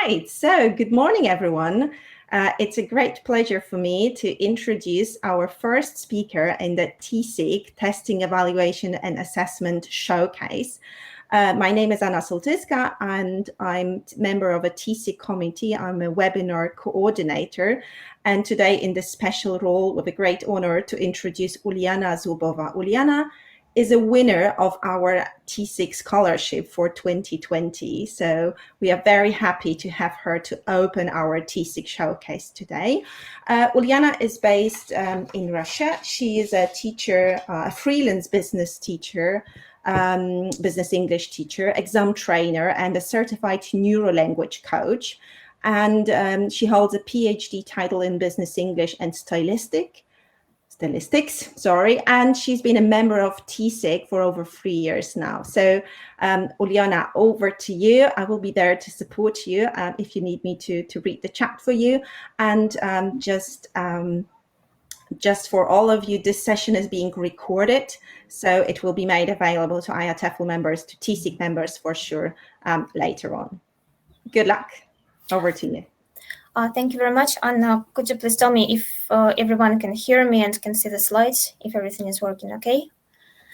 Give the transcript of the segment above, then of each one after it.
Right, so good morning, everyone. It's a great pleasure for me to introduce our first speaker in the TSIG Testing, Evaluation and Assessment Showcase. My name is Anna Soltyska and I'm a member of a TSIG committee. I'm a webinar coordinator, and today in this special role with a great honor to introduce Uliana Zubova. Uliana is a winner of our TSIG scholarship for 2020. So we are very happy to have her to open our TSIG showcase today. Uliana is based in Russia. She is a teacher, a freelance business teacher, business English teacher, exam trainer, and a certified neurolanguage coach. And she holds a PhD title in business English and stylistics, and she's been a member of TSIG for over 3 years now. So Uliana, over to you. I will be there to support you if you need me to read the chat for you. And just for all of you, this session is being recorded, so it will be made available to IATEFL members, to TSIG members for sure later on. Good luck. Over to you. Thank you very much, Anna. Could you please tell me if everyone can hear me and can see the slides, if everything is working okay?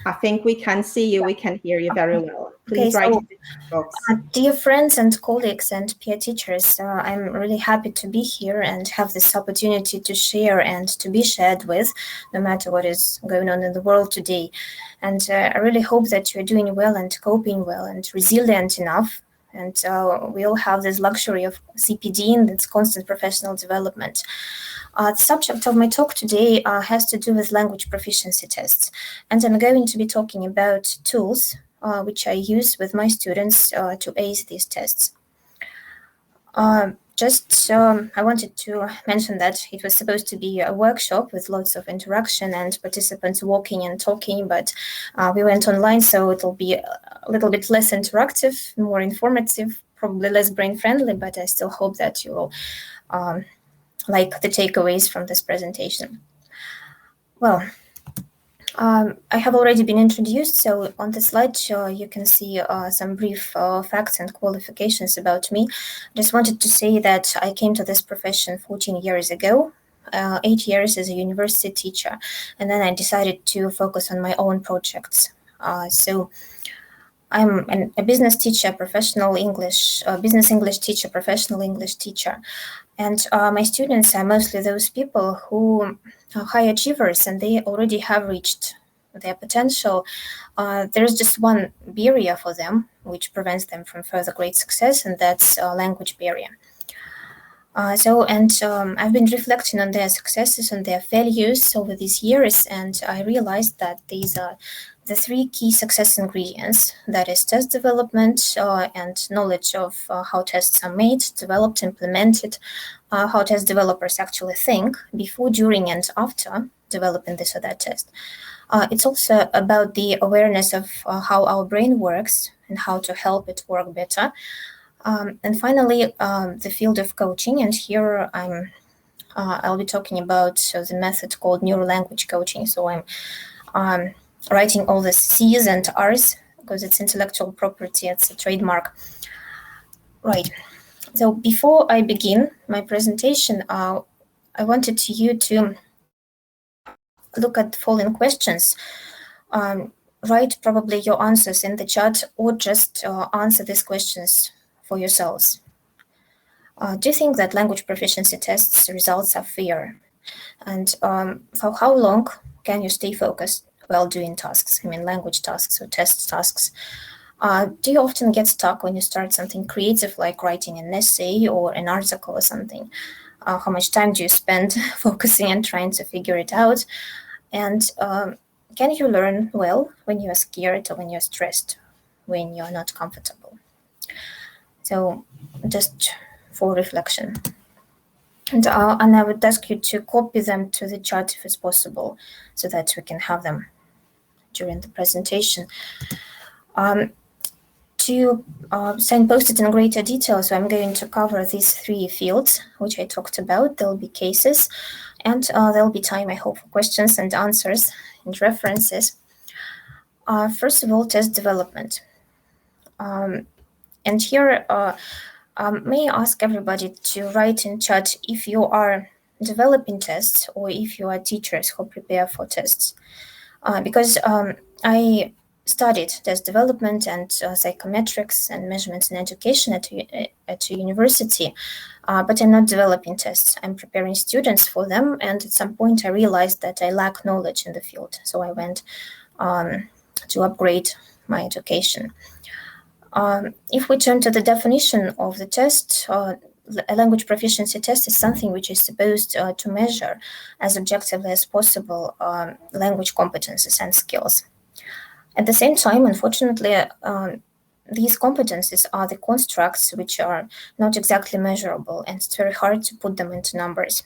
I think we can see you, we can hear you very well. Please write in the box. Dear friends and colleagues and peer teachers, I'm really happy to be here and have this opportunity to share and to be shared with, no matter what is going on in the world today. And I really hope that you're doing well and coping well and resilient enough. And we all have this luxury of CPD and its constant professional development. The subject of my talk today has to do with language proficiency tests. And I'm going to be talking about tools which I use with my students to ace these tests. I wanted to mention that it was supposed to be a workshop with lots of interaction and participants walking and talking, but we went online, so it'll be a little bit less interactive, more informative, probably less brain-friendly, but I still hope that you will like the takeaways from this presentation. Well, I have already been introduced, so on the slide you can see some brief facts and qualifications about me. Just wanted to say that I came to this profession 14 years ago, 8 years as a university teacher, and then I decided to focus on my own projects. So I'm a business teacher, professional English, business English teacher, professional English teacher. And my students are mostly those people who are high achievers and they already have reached their potential. There's just one barrier for them, which prevents them from further great success, and that's a language barrier. I've been reflecting on their successes and their failures over these years, and I realized that these are the three key success ingredients, that is test development and knowledge of how tests are made, developed, implemented, how test developers actually think before, during, and after developing this or that test. It's also about the awareness of how our brain works and how to help it work better. And finally, the field of coaching, and here I'll be talking about the method called neurolanguage coaching. So I'm writing all the C's and R's because it's intellectual property, it's a trademark. Right. So before I begin my presentation, I wanted you to look at the following questions. Write probably your answers in the chat or just answer these questions for yourselves. Do you think that language proficiency tests results are fair? And for how long can you stay focused while doing tasks? I mean, language tasks or test tasks. Do you often get stuck when you start something creative, like writing an essay or an article or something? How much time do you spend focusing and trying to figure it out? And can you learn well when you're scared or when you're stressed, when you're not comfortable? So just for reflection. And I would ask you to copy them to the chat if it's possible, so that we can have them during the presentation. To signpost it in greater detail, so I'm going to cover these three fields, which I talked about. There'll be cases, and there'll be time, I hope, for questions and answers and references. First of all, test development. And here May I ask everybody to write in chat if you are developing tests or if you are teachers who prepare for tests? Because I studied test development and psychometrics and measurements in education at a university, but I'm not developing tests. I'm preparing students for them, and at some point I realized that I lack knowledge in the field, so I went to upgrade my education. If we turn to the definition of the test, a language proficiency test is something which is supposed to measure as objectively as possible language competences and skills. At the same time, unfortunately, these competencies are the constructs which are not exactly measurable, and it's very hard to put them into numbers.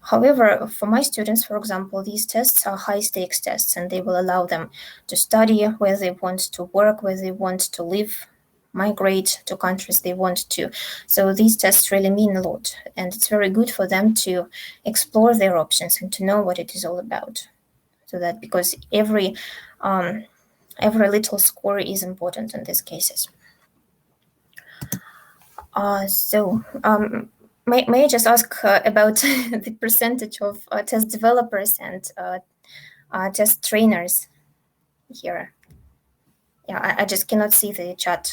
However, for my students, for example, these tests are high-stakes tests, and they will allow them to study where they want to work, where they want to live, migrate to countries they want to. So these tests really mean a lot, and it's very good for them to explore their options and to know what it is all about. So that because every little score is important in these cases. May I just ask about the percentage of test developers and test trainers here? Yeah, I just cannot see the chat.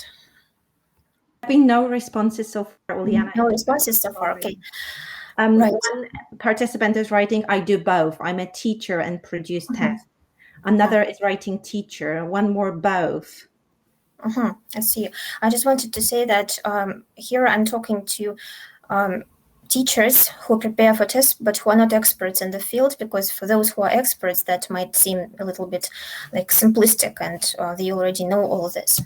There have been no responses so far, Uliana. No responses so far, okay. Right. One participant is writing, I do both. I'm a teacher and produce tests. Another is writing teacher. One more, both. I see. I just wanted to say that here I'm talking to teachers who prepare for tests, but who are not experts in the field, because for those who are experts, that might seem a little bit like simplistic, and they already know all this.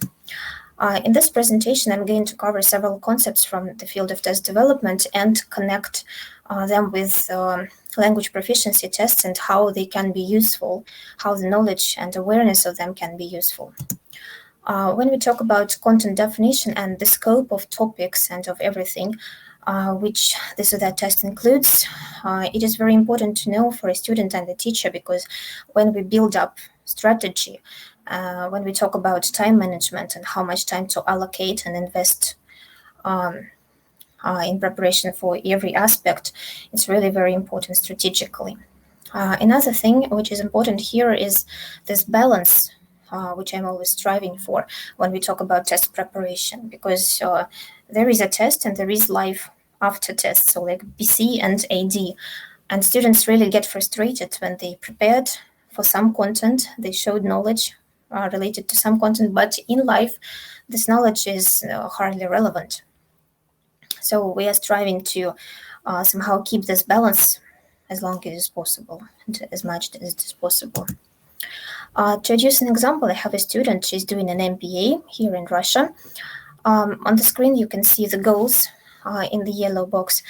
In this presentation, I'm going to cover several concepts from the field of test development and connect them with language proficiency tests and how they can be useful, how the knowledge and awareness of them can be useful. When we talk about content definition and the scope of topics and of everything, which this or that test includes, it is very important to know for a student and a teacher, because when we build up strategy, when we talk about time management and how much time to allocate and invest in preparation for every aspect, it's really very important strategically. Another thing which is important here is this balance, which I'm always striving for when we talk about test preparation, because there is a test and there is life after tests, so like BC and AD. And students really get frustrated when they prepared for some content, they showed knowledge related to some content, but in life, this knowledge is hardly relevant. So we are striving to somehow keep this balance as long as possible, and as much as it is possible. To use an example, I have a student, she's doing an MBA here in Russia. On the screen, you can see the goals in the yellow box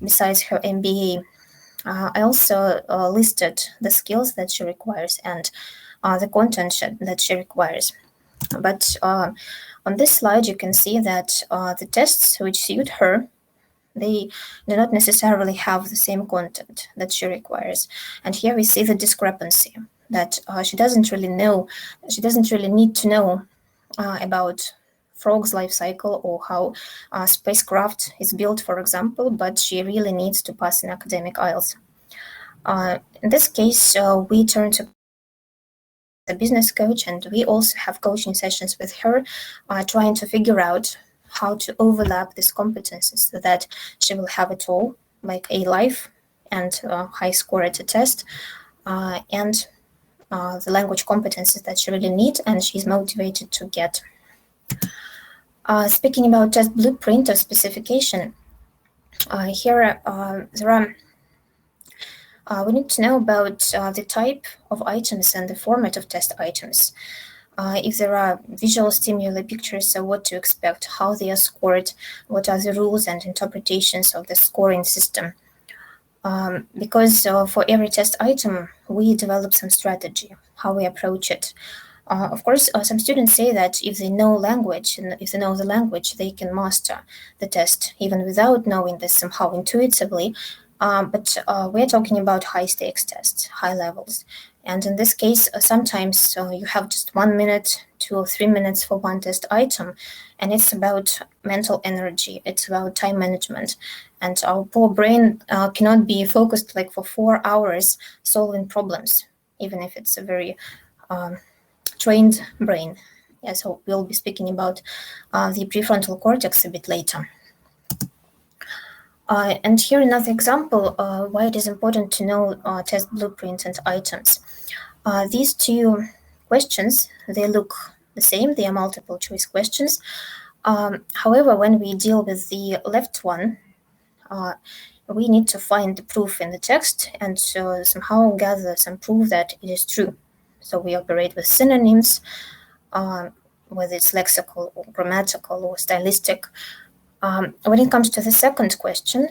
besides her MBA. I also listed the skills that she requires and the content that she requires. But on this slide, you can see that the tests which suit her, they do not necessarily have the same content that she requires. And here we see the discrepancy, that she doesn't really need to know about frog's life cycle or how spacecraft is built, for example, but she really needs to pass an academic IELTS. In this case, we turn to the business coach, and we also have coaching sessions with her, trying to figure out how to overlap these competencies so that she will have it all, like a life and high score at a test, and the language competencies that she really needs and she's motivated to get. Speaking about test blueprint or specification, here we need to know about the type of items and the format of test items. If there are visual stimuli, pictures, so what to expect, how they are scored, what are the rules and interpretations of the scoring system. Because for every test item, we develop some strategy, how we approach it. Of course, some students say that if they know language, and if they know the language, they can master the test, even without knowing this somehow intuitively. But we're talking about high stakes tests, high levels. And in this case, sometimes you have just 1 minute, 2 or 3 minutes for one test item. And it's about mental energy. It's about time management. And our poor brain cannot be focused like for 4 hours solving problems, even if it's a very trained brain. Yeah, so we'll be speaking about the prefrontal cortex a bit later. And here another example why it is important to know test blueprint and items. These two questions, they look the same, they are multiple choice questions. However, when we deal with the left one, we need to find the proof in the text and somehow gather some proof that it is true. So we operate with synonyms, whether it's lexical or grammatical or stylistic. When it comes to the second question,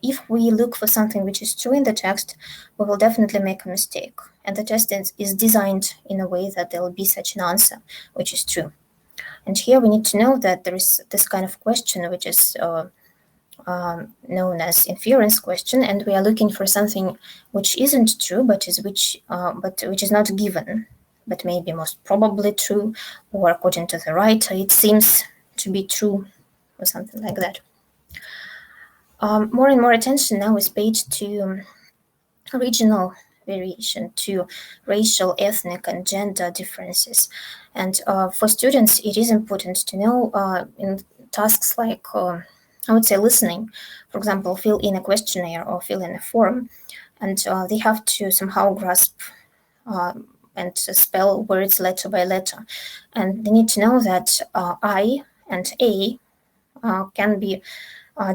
if we look for something which is true in the text, we will definitely make a mistake. And the test is designed in a way that there will be such an answer which is true. And here we need to know that there is this kind of question which is known as inference question, and we are looking for something which isn't true, but which is not given, but maybe most probably true, or according to the writer, it seems to be true, or something like that. More and more attention now is paid to regional variation, to racial, ethnic, and gender differences. And for students, it is important to know in tasks like, I would say, listening, for example, fill in a questionnaire or fill in a form, and they have to somehow grasp and spell words letter by letter. And they need to know that I and A can be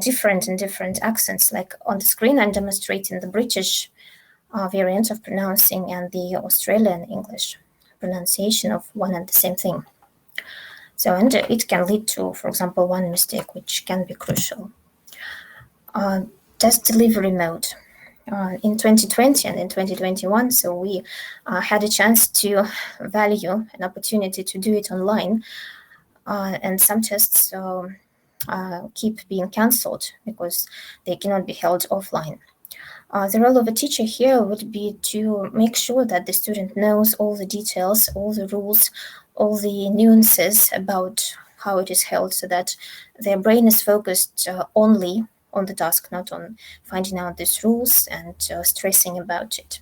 different in different accents. Like on the screen, I'm demonstrating the British variant of pronouncing and the Australian English pronunciation of one and the same thing. So, and it can lead to, for example, one mistake, which can be crucial. Test delivery mode. In 2020 and in 2021, so we had a chance to value an opportunity to do it online. And some tests keep being cancelled because they cannot be held offline. The role of a teacher here would be to make sure that the student knows all the details, all the rules, all the nuances about how it is held, so that their brain is focused only on the task, not on finding out these rules and stressing about it.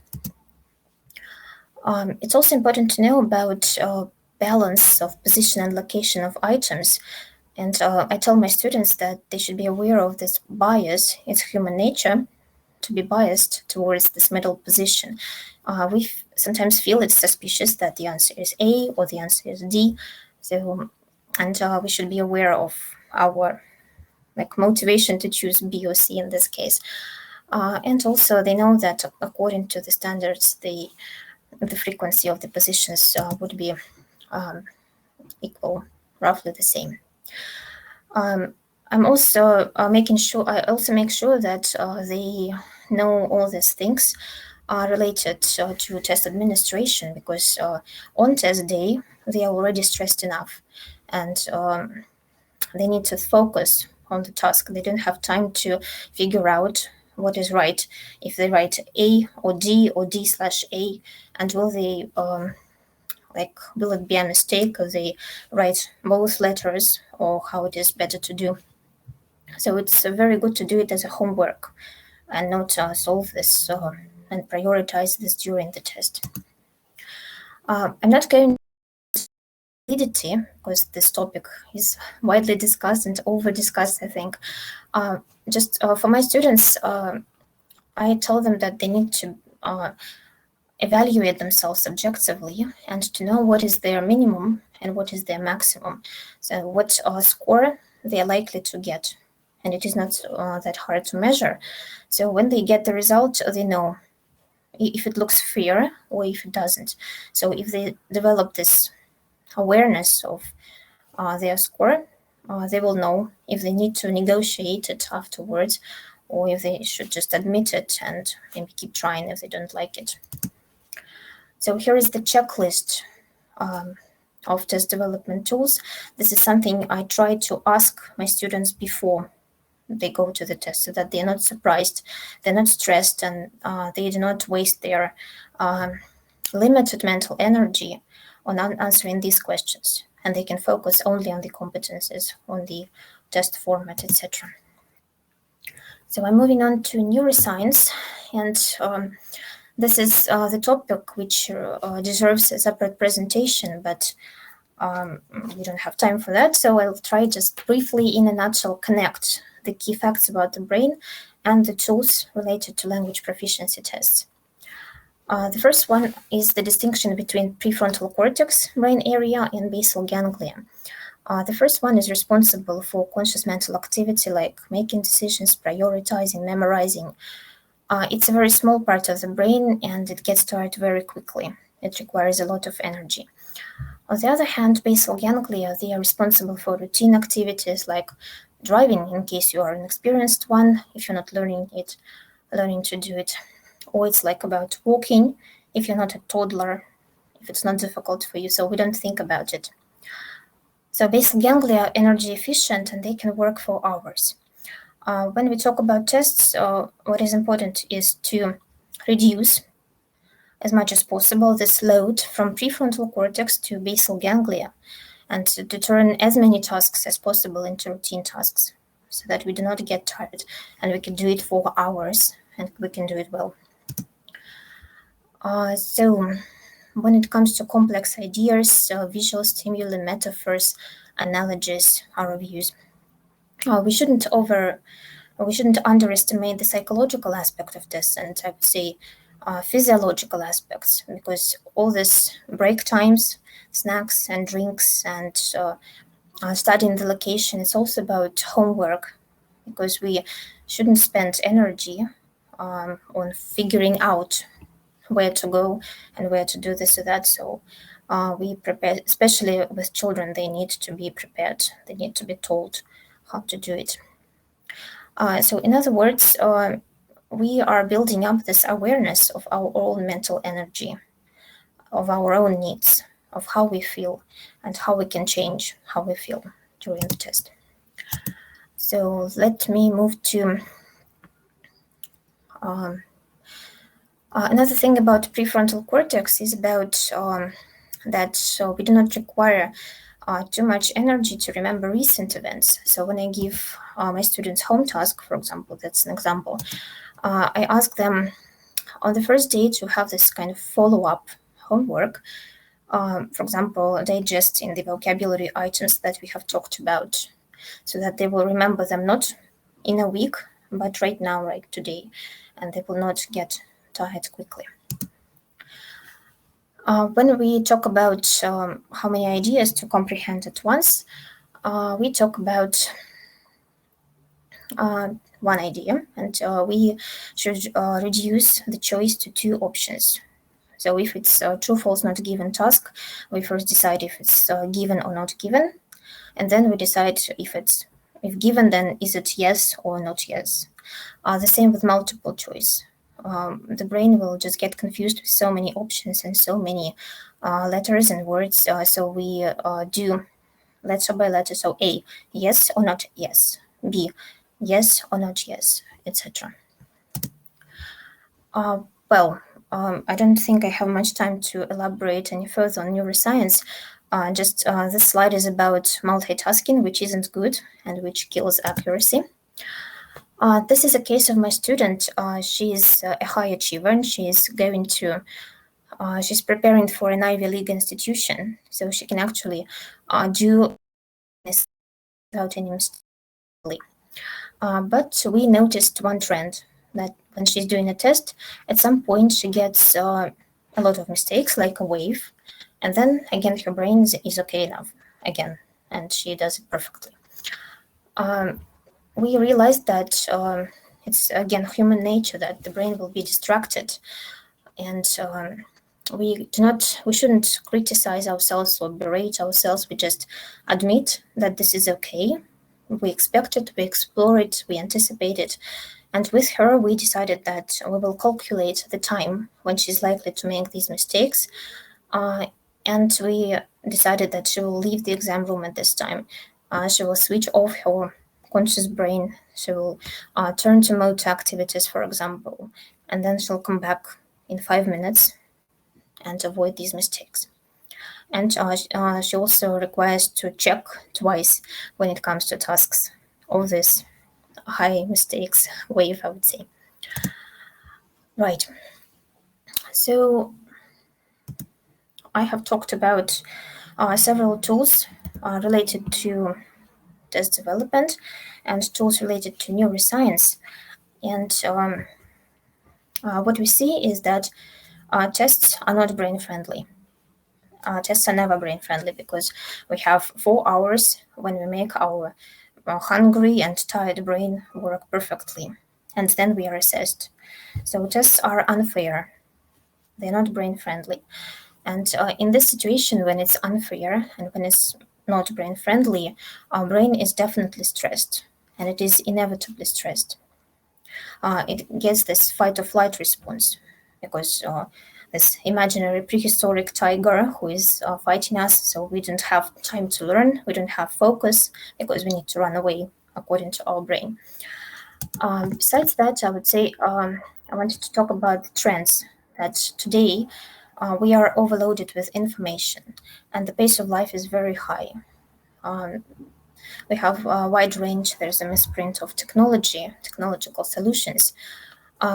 It's also important to know about balance of position and location of items. And I tell my students that they should be aware of this bias. It's human nature to be biased towards this middle position. We sometimes feel it's suspicious that the answer is A or the answer is D. So, and we should be aware of our motivation to choose B or C in this case. And also they know that according to the standards, the frequency of the positions would be equal, roughly the same. I'm also making sure, I also make sure that they know all these things related to test administration, because on test day, they are already stressed enough, and they need to focus on the task. They don't have time to figure out what is right, if they write A or D/A, and will they will it be a mistake if they write both letters, or how it is better to do. So it's very good to do it as a homework and not solve this and prioritize this during the test. I'm not going to validity, because this topic is widely discussed and over-discussed, I think. Just for my students, I tell them that they need to evaluate themselves objectively and to know what is their minimum and what is their maximum. So what score they are likely to get. And it is not that hard to measure. So when they get the result, they know if it looks fair or if it doesn't. So if they develop this awareness of their score, they will know if they need to negotiate it afterwards, or if they should just admit it and maybe keep trying if they don't like it. So here is the checklist of test development tools. This is something I try to ask my students before they go to the test, so that they're not surprised, they're not stressed, and they do not waste their limited mental energy on answering these questions, and they can focus only on the competences, on the test format, etc. So I'm moving on to neuroscience, and this is the topic which deserves a separate presentation, but we don't have time for that. So I'll try just briefly, in a nutshell, connect the key facts about the brain and the tools related to language proficiency tests. The first one is the distinction between prefrontal cortex brain area and basal ganglia. The first one is responsible for conscious mental activity like making decisions, prioritizing, memorizing. It's a very small part of the brain, and it gets tired very quickly. It requires a lot of energy. On the other hand, basal ganglia, they are responsible for routine activities like driving, in case you are an experienced one, if you're not learning to do it. Or it's like about walking, if you're not a toddler, if it's not difficult for you, so we don't think about it. So basal ganglia are energy efficient, and they can work for hours. When we talk about tests, what is important is to reduce as much as possible this load from prefrontal cortex to basal ganglia, and to turn as many tasks as possible into routine tasks, so that we do not get tired, and we can do it for hours, and we can do it well. So when it comes to complex ideas, visual stimuli, metaphors, analogies are of use. We shouldn't underestimate the psychological aspect of this, and I would say physiological aspects, because all this break times, snacks and drinks, and studying the location is also about homework, because we shouldn't spend energy on figuring out where to go and where to do this or that. So we prepare, especially with children, they need to be prepared. They need to be told how to do it. So in other words, we are building up this awareness of our own mental energy, of our own needs, of how we feel, and how we can change how we feel during the test. So let me move to another thing about prefrontal cortex is about that we do not require too much energy to remember recent events. So when I give my students home task, for example, that's an example, I ask them on the first day to have this kind of follow-up homework. For example, digesting the vocabulary items that we have talked about, so that they will remember them not in a week, but right now, right today, and they will not get tired quickly. When we talk about how many ideas to comprehend at once, we talk about one idea, and we should reduce the choice to two options. So if it's true, false, not given task, we first decide if it's given or not given, and then we decide if given, then is it yes or not yes. The same with multiple choice. The brain will just get confused with so many options and so many letters and words. So we do letter by letter. So A, yes or not yes. B, yes or not yes, etc. I don't think I have much time to elaborate any further on neuroscience. This slide is about multitasking, which isn't good and which kills accuracy. This is a case of my student. She is a high achiever, and she's preparing for an Ivy League institution, so she can actually do this without any mistake. But we noticed one trend, that when she's doing a test, at some point she gets a lot of mistakes, like a wave, and then again her brain is okay enough again, and she does it perfectly. We realized that it's again human nature that the brain will be distracted, and we shouldn't criticize ourselves or berate ourselves. We just admit that this is okay. We expect it, we explore it, we anticipate it. And with her, we decided that we will calculate the time when she's likely to make these mistakes. And we decided that she will leave the exam room at this time. She will switch off her conscious brain. She will turn to motor activities, for example, and then she'll come back in 5 minutes and avoid these mistakes. And she also requires to check twice when it comes to tasks. All this high mistakes wave, I would say. Right. So I have talked about several tools related to test development and tools related to neuroscience. And what we see is that tests are not brain friendly. Tests are never brain friendly because we have 4 hours when we make our hungry and tired brain work perfectly, and then we are assessed. So tests are unfair. They're not brain friendly. And in this situation, when it's unfair and when it's not brain friendly, our brain is definitely stressed, and it is inevitably stressed. It gets this fight or flight response because this imaginary prehistoric tiger who is fighting us, so we don't have time to learn, we don't have focus because we need to run away according to our brain. Besides that, I would say I wanted to talk about the trends that today we are overloaded with information and the pace of life is very high. We have a wide range, there's a misprint of technological solutions.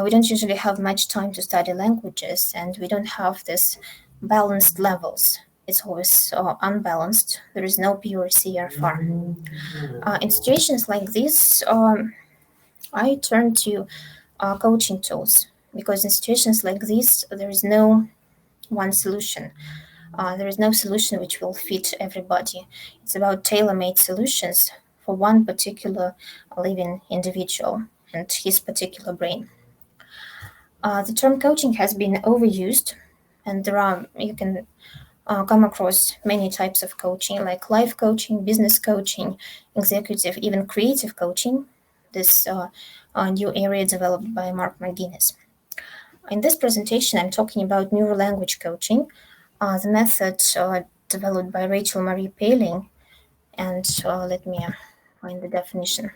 We don't usually have much time to study languages, and we don't have this balanced levels. It's always unbalanced. There is no pure CRFR. In situations like this, I turn to coaching tools because in situations like this, there is no one solution. There is no solution which will fit everybody. It's about tailor-made solutions for one particular living individual and his particular brain. The term coaching has been overused, and you can come across many types of coaching, like life coaching, business coaching, executive, even creative coaching. This new area developed by Mark McGuinness. In this presentation, I'm talking about neuro-language coaching, the method developed by Rachel Marie Paling, and let me find the definition.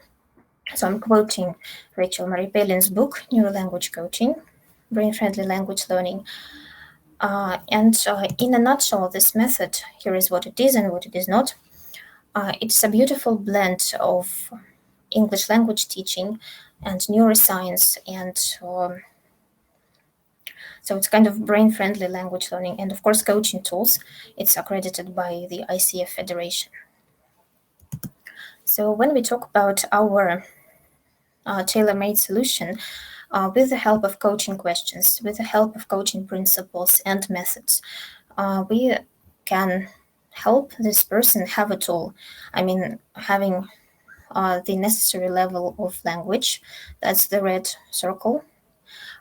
So I'm quoting Rachel Marie Paling's book, Neuro-Language Coaching, Brain-Friendly Language Learning. And in a nutshell, this method, here is what it is and what it is not. It's a beautiful blend of English language teaching and neuroscience, and so it's kind of brain-friendly language learning, and of course coaching tools. It's accredited by the ICF Federation. So when we talk about our tailor-made solution, with the help of coaching questions, with the help of coaching principles and methods, we can help this person have it all. I mean, having the necessary level of language, that's the red circle,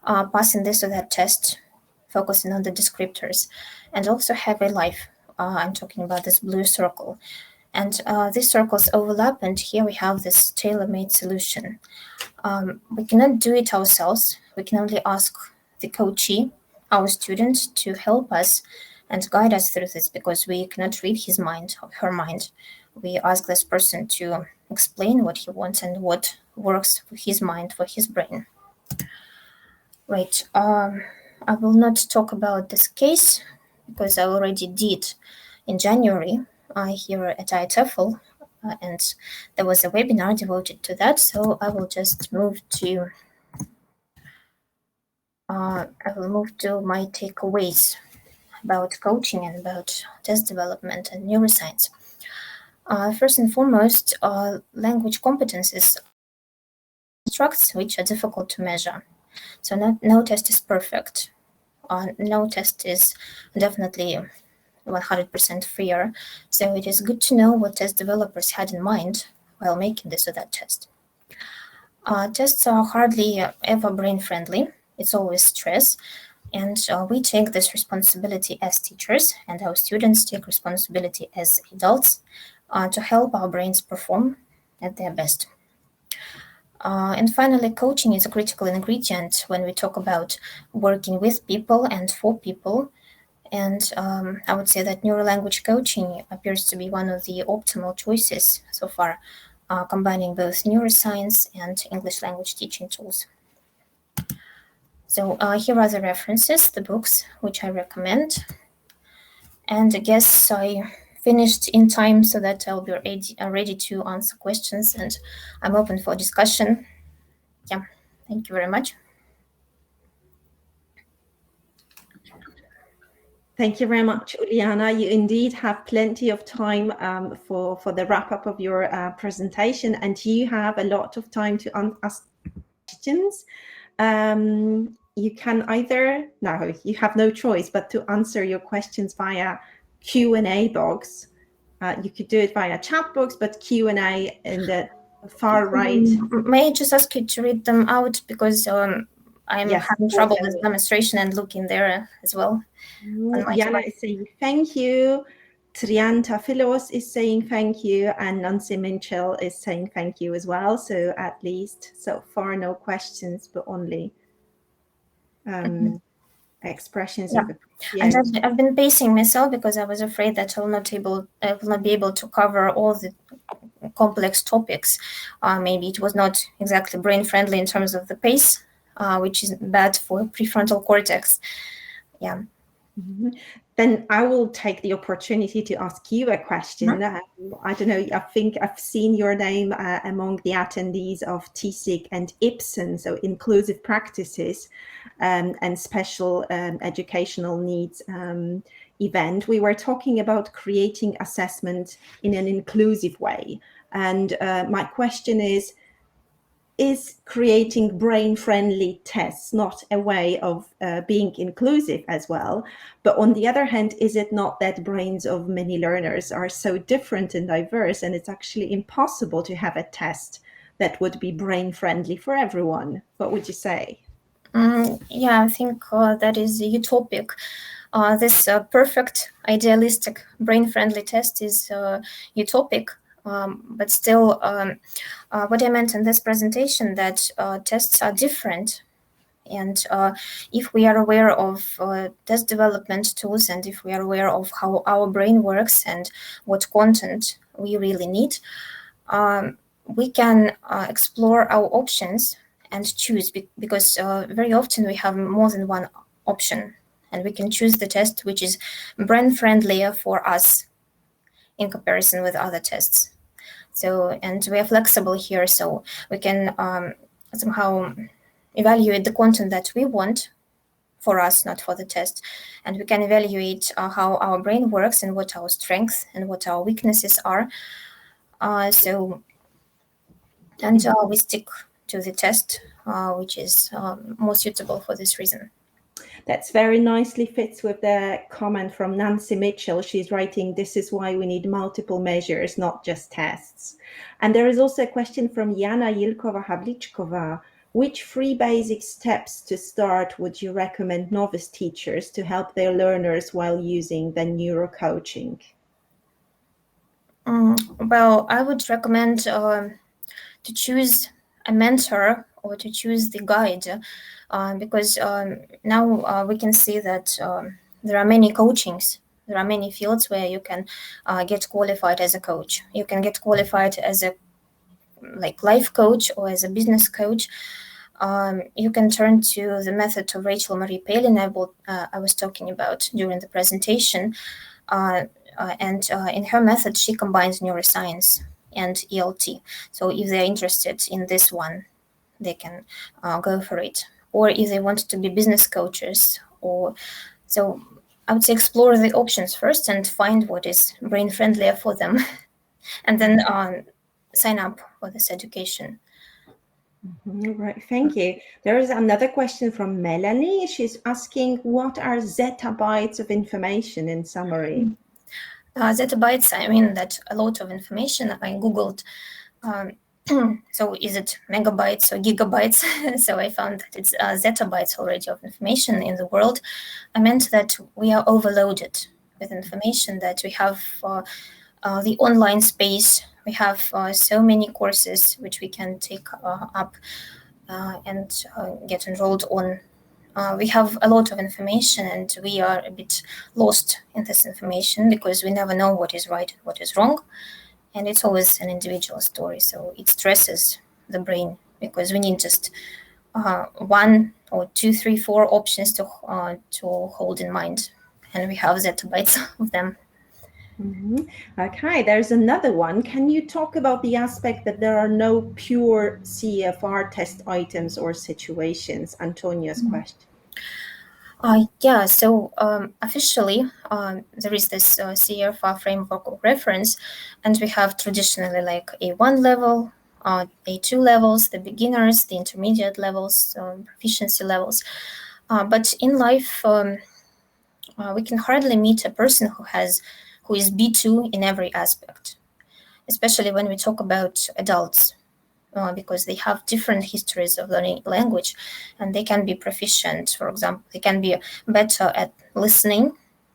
passing this or that test, focusing on the descriptors, and also have a life. I'm talking about this blue circle. And these circles overlap, and here we have this tailor-made solution. We cannot do it ourselves. We can only ask the coachee, our student, to help us and guide us through this because we cannot read his mind or her mind. We ask this person to explain what he wants and what works for his mind, for his brain. Right. I will not talk about this case because I already did in January here at IATEFL, and there was a webinar devoted to that. So I will just move to my takeaways about coaching and about test development and neuroscience. First and foremost, language competencies constructs which are difficult to measure. So no test is perfect. No test is definitely 100% fair. So it is good to know what test developers had in mind while making this or that test. Tests are hardly ever brain-friendly. It's always stress. And we take this responsibility as teachers, and our students take responsibility as adults to help our brains perform at their best. And finally, coaching is a critical ingredient when we talk about working with people and for people. And I would say that neuro-language coaching appears to be one of the optimal choices so far combining both neuroscience and English language teaching tools. So here are the references, the books which I recommend. And I guess I finished in time so that I'll be ready to answer questions, and I'm open for discussion. Yeah, thank you very much. Thank you very much, Uliana. You indeed have plenty of time for the wrap-up of your presentation, and you have a lot of time to ask questions. You can either, no, you have no choice but to answer your questions via Q&A box. You could do it via chat box, but Q&A in the far right. May I just ask you to read them out, because I'm having trouble with demonstration and looking there as well. Yana is saying thank you. Trianta Philos is saying thank you, and Nancy Minchell is saying thank you as well. So at least so far, no questions, but only expressions of appreciation. And I've been pacing myself because I was afraid that I will not be able to cover all the complex topics. Maybe it was not exactly brain friendly in terms of the pace, which is bad for prefrontal cortex. Yeah. Then I will take the opportunity to ask you a question. I don't know, I think I've seen your name among the attendees of TSIG and IPSEN, so Inclusive Practices and Special Educational Needs event. We were talking about creating assessment in an inclusive way. And my question is creating brain-friendly tests not a way of being inclusive as well? But on the other hand, is it not that brains of many learners are so different and diverse, and it's actually impossible to have a test that would be brain-friendly for everyone? What would you say? Yeah, I think that is utopic. This perfect, idealistic, brain-friendly test is utopic. But still, what I meant in this presentation, that tests are different. And if we are aware of test development tools, and if we are aware of how our brain works and what content we really need, we can explore our options and choose, because very often we have more than one option, and we can choose the test which is brain friendlier for us in comparison with other tests. So, and we are flexible here, so we can somehow evaluate the content that we want for us, not for the test. And we can evaluate how our brain works and what our strengths and what our weaknesses are. We stick to the test, which is more suitable for this reason. That's very nicely fits with the comment from Nancy Mitchell. She's writing, this is why we need multiple measures, not just tests. And there is also a question from Jana Yilkova-Havlichkova. Which 3 basic steps to start would you recommend novice teachers to help their learners while using the neurocoaching? Well, I would recommend to choose a mentor or to choose the guide, because now we can see that there are many coachings. There are many fields where you can get qualified as a coach. You can get qualified as a life coach or as a business coach. You can turn to the method of Rachel Marie Palin I was talking about during the presentation. And in her method, she combines neuroscience and ELT. So if they're interested in this one, they can go for it. Or if they want to be business coaches, so I would say explore the options first and find what is brain friendlier for them, and then sign up for this education. Right, thank you. There is another question from Melanie. She's asking, what are zettabytes of information in summary? Zettabytes, I mean that a lot of information. I Googled, so is it megabytes or gigabytes? So I found that it's zettabytes already of information in the world. I meant that we are overloaded with information, that we have the online space. We have so many courses which we can take up and get enrolled on. We have a lot of information, and we are a bit lost in this information because we never know what is right and what is wrong. And it's always an individual story, so it stresses the brain because we need just one or two, three, four options to hold in mind, and we have zettabytes of them. Okay, there's another one. Can you talk about the aspect that there are no pure CFR test items or situations? Antonia's question. Yeah, so officially, there is this CFR framework of reference, and we have traditionally like A1 level, A2 levels, the beginners, the intermediate levels, proficiency levels. But in life, we can hardly meet a person who is B2 in every aspect, especially when we talk about adults. Because they have different histories of learning language, and they can be proficient. For example, they can be better at listening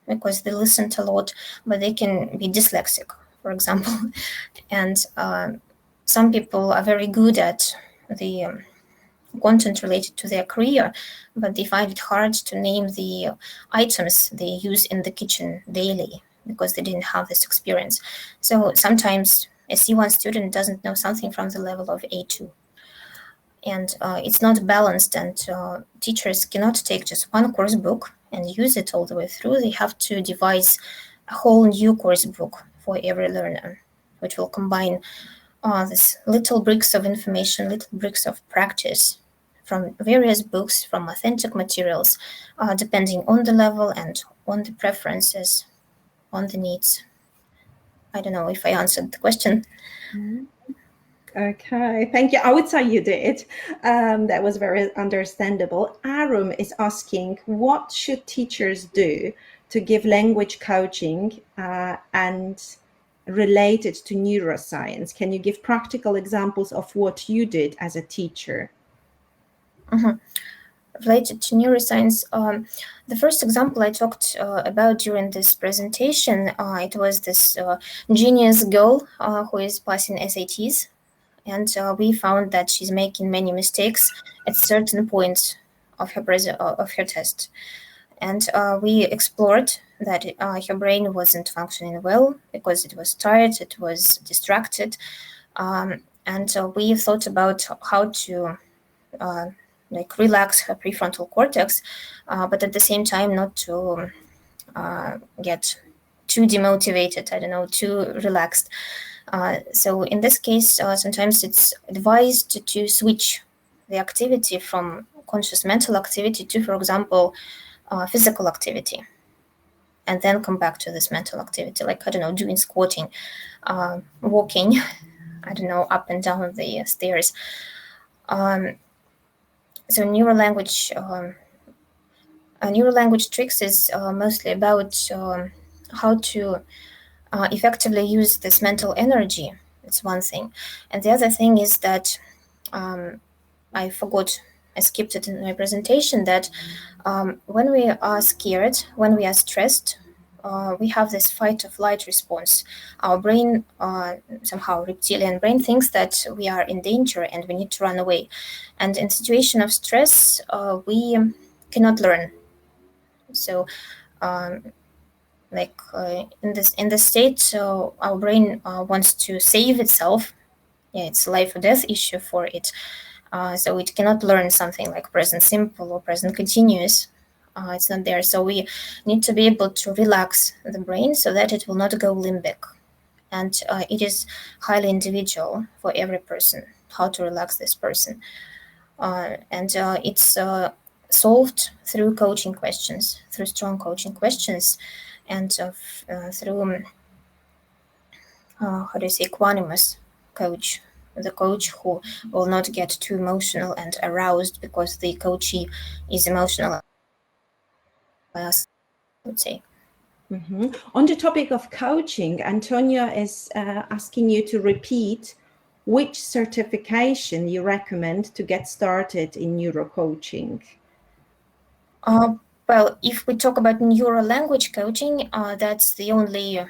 because they listened a lot, but they can be dyslexic, for example. And some people are very good at the content related to their career, but they find it hard to name the items they use in the kitchen daily because they didn't have this experience. So sometimes a C1 student doesn't know something from the level of A2. And it's not balanced, and teachers cannot take just one course book and use it all the way through. They have to devise a whole new course book for every learner, which will combine these little bricks of information, little bricks of practice from various books, from authentic materials, depending on the level and on the preferences, on the needs. I don't know if I answered the question. Okay, thank you. I would say you did. That was very understandable. Arum is asking, what should teachers do to give language coaching and related to neuroscience? Can you give practical examples of what you did as a teacher? Related to neuroscience, the first example I talked about during this presentation, it was this genius girl who is passing SATs, and we found that she's making many mistakes at certain points of her test. And we explored that her brain wasn't functioning well because it was tired, it was distracted, and we thought about how to like relax her prefrontal cortex, but at the same time not to get too demotivated, I don't know, too relaxed. So in this case, sometimes it's advised to switch the activity from conscious mental activity to, for example, physical activity, and then come back to this mental activity, like, I don't know, doing squatting, walking, I don't know, up and down the stairs. So neurolanguage tricks is mostly about how to effectively use this mental energy. It's one thing, and the other thing is that I forgot, I skipped it in my presentation, that when we are scared, when we are stressed, we have this fight or flight response. Our brain, somehow reptilian brain, thinks that we are in danger and we need to run away. And in situation of stress, we cannot learn. So, in this state, our brain wants to save itself. Yeah, it's a life or death issue for it. So it cannot learn something like present simple or present continuous. It's not there. So we need to be able to relax the brain so that it will not go limbic. And it is highly individual for every person how to relax this person. And it's solved through coaching questions, through strong coaching questions, and through, how do you say, equanimous coach, the coach who will not get too emotional and aroused because the coachee is emotional, I would say. On the topic of coaching, Antonia is asking you to repeat which certification you recommend to get started in neurocoaching. Well, if we talk about neuro language coaching, that's the only,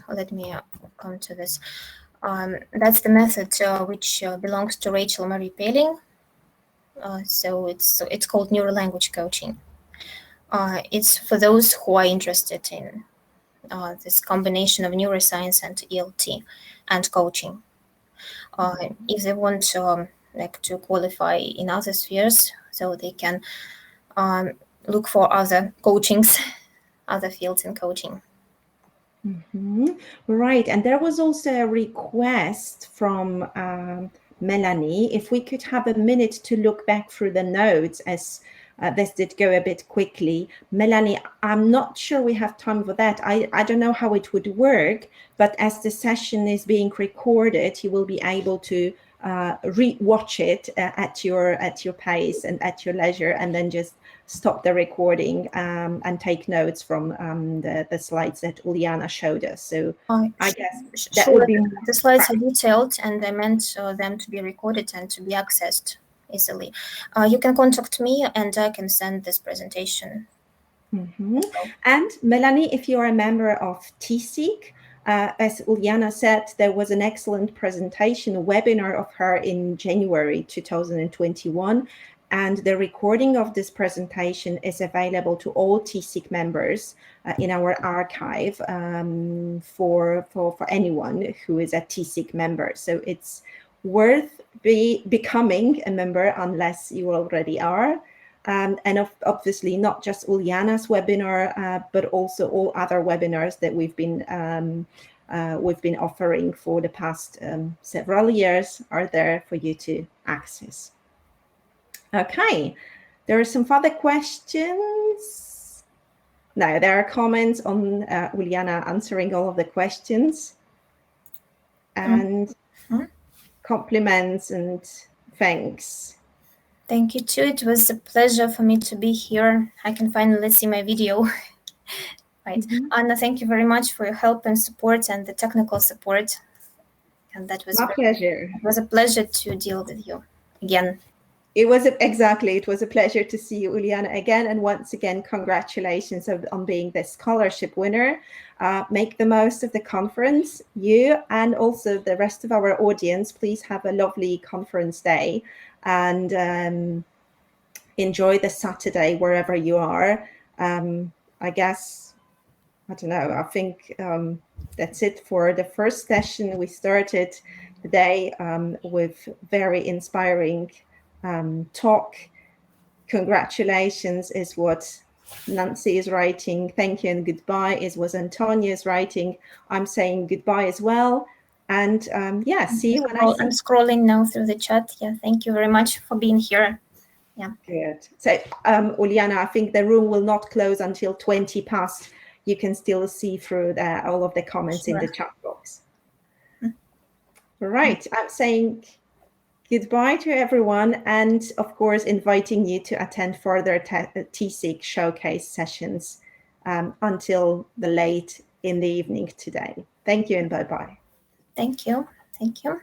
let me come to this. That's the method which belongs to Rachel Marie Pelling. So it's called neuro language coaching. It's for those who are interested in this combination of neuroscience and ELT and coaching. If they want like to qualify in other spheres, so they can look for other coachings, other fields in coaching. Right, and there was also a request from Melanie, if we could have a minute to look back through the notes, as this did go a bit quickly. Melanie, I'm not sure we have time for that. I don't know how it would work, but as the session is being recorded, you will be able to re-watch it at your pace and at your leisure, and then just stop the recording and take notes from the slides that Uliana showed us. So I guess that would be the slides are detailed, and I meant them to be recorded and to be accessed easily. You can contact me and I can send this presentation. And Melanie, if you're a member of TSEEK, as Uliana said, there was an excellent presentation, a webinar of her in January 2021. And the recording of this presentation is available to all TSEEK members in our archive for anyone who is a TSEEK member. So it's worth becoming a member unless you already are. And obviously not just Uliana's webinar, but also all other webinars that we've been offering for the past several years are there for you to access. Okay, there are some further questions. No, there are comments on Uliana answering all of the questions, and compliments and thanks. Thank you too. It was a pleasure for me to be here. I can finally see my video. Right. Anna, thank you very much for your help and support and the technical support. And that was my pleasure. It was a pleasure to deal with you again. It was a pleasure to see you, Uliana, again. And once again, congratulations on being the scholarship winner. Make the most of the conference. You and also the rest of our audience, please have a lovely conference day and enjoy the Saturday wherever you are. I guess, I don't know, I think that's it for the first session. We started today with very inspiring talk. Congratulations is what Nancy is writing. Thank you and goodbye is what Antonia is writing. I'm saying goodbye as well. And yeah, see you when I'm scrolling now through the chat. Yeah, thank you very much for being here. Yeah. Good. So Uliana, I think the room will not close until 20 past. You can still see through all of the comments in the chat box. Right. I'm saying goodbye to everyone, and of course inviting you to attend further TSEEK showcase sessions until the late in the evening today. Thank you and bye-bye. Thank you. Thank you.